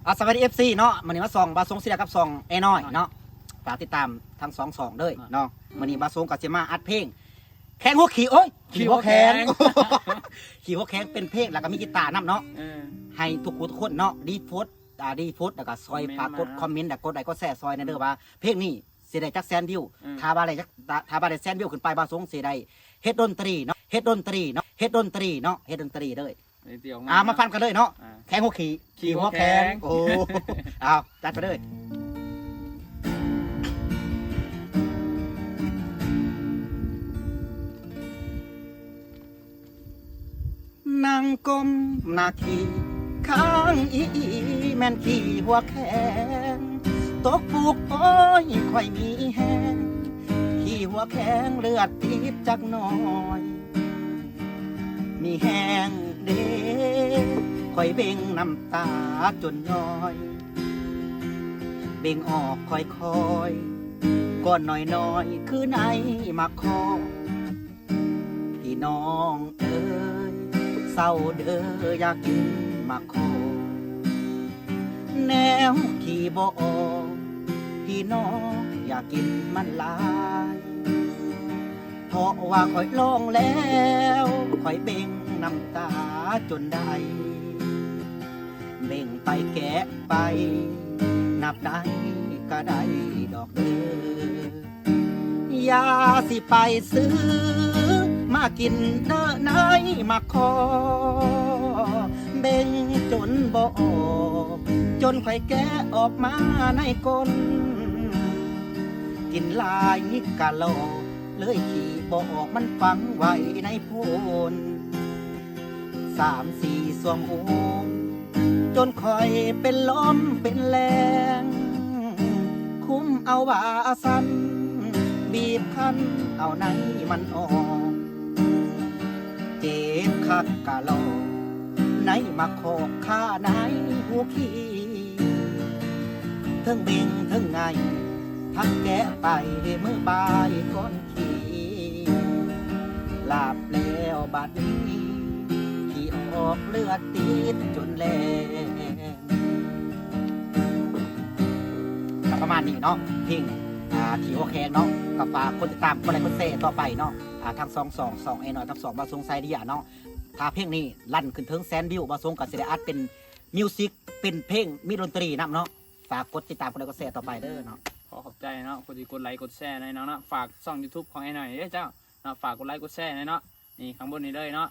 สวัสดีเอฟซีเนาะมันนี้มาส่องบาสงศิลากับส่องไอ้น้อยเนาะฝากติดตามทั้งสองเลยเนาะมันนี้บาสงกับเจมาอัดเพลงแข้งหัวขี่โอ้ยขี่หัวแข้งขี่หัวแข้งเป็นเพลงแล้วก็มีกีตาร์นำเนาะให้ทุกคนเนาะดีโฟดแล้วก็ซอยฝากกดคอมเมนต์กดไลค์กดแชร์ซอยในเด้อว่าเพลงนี้เสียได้จักแสนวิวถ้าบาได้แสนวิวขึ้นไปบาสงเสียได้เฮ็ดดนตรีเนาะเฮ็ดดนตรีเลยมาฟังกันเลยเนาะแข้งหัวขี่หัวแข้งโอ้เอาจัดไปเลยนั่งก้มหน้าขี่ข้างอีแม่นขี่หัวแข้งตกผูกโอ้ยค่อยมีแห้งขี่หัวแข้งเลือดติดจักหน่อยมีแห้งเด้ค่อยเบ่งน้ำตาจนย้อยเบ่งออกค่อยก้อนน้อยคือในมาคอพี่น้องเอ้ยเศร้าเด้ออยากกินมาคอแนวขี่บ่ออกพี่น้องอยากกินมันลายเพราะว่าค่อยลองแล้วค่อยเบ่งน้ำตาจนได้เบ่งไปแกะไปนับได้ก็ได้ดอกเด้อยาสิไปซื้อมากินเด้อนายมาคอเบ่งจนบ่ออกจนค่อยแกะออกมาในก้นกินลายกะโลเลยขี่บ่ออกมันฝังไว้ในโพน3-4สวงโอมจนคอยเป็นลมเป็นแรงคุ้มเอาว่าสันบีบคั้นเอาไหนมันออกเจ็บคักกะโลไหนมาขอกข้าไหนหัวขี้ทั้งเบ่งทั้งไงพักแกะไปเมื่อบ่ายก่อนขี่ลาบแล้วบาดนี้ขี่ออกเลือดติดจนแลประมาณนี้เนาะเพลงขี่หัวแข้งเนาะกับฝากคนติดตามคนไหนคนเซ่ต่อไปเนาะทาง2ไอ้น้อยทาง2บาสงไซเดียเนาะถ้าเพลงนี้ลั่นขึ้นถึงแสนวิวบาสงกับเสด็จอัดเป็นมิวสิกเป็นเพลงมีดนตรีนำเนาะฝากกดติดตามคนไหนคนเซ่ต่อไปเด้อเนาะขอบใจเนาะกดไลค์กดแชร์ในเนาะฝากช่อง YouTube ของไอ้หน่อยเด้อเจ้าเนาะฝากกดไลค์กดแชร์ในเนาะนี่ข้างบนนี้เลยเนาะ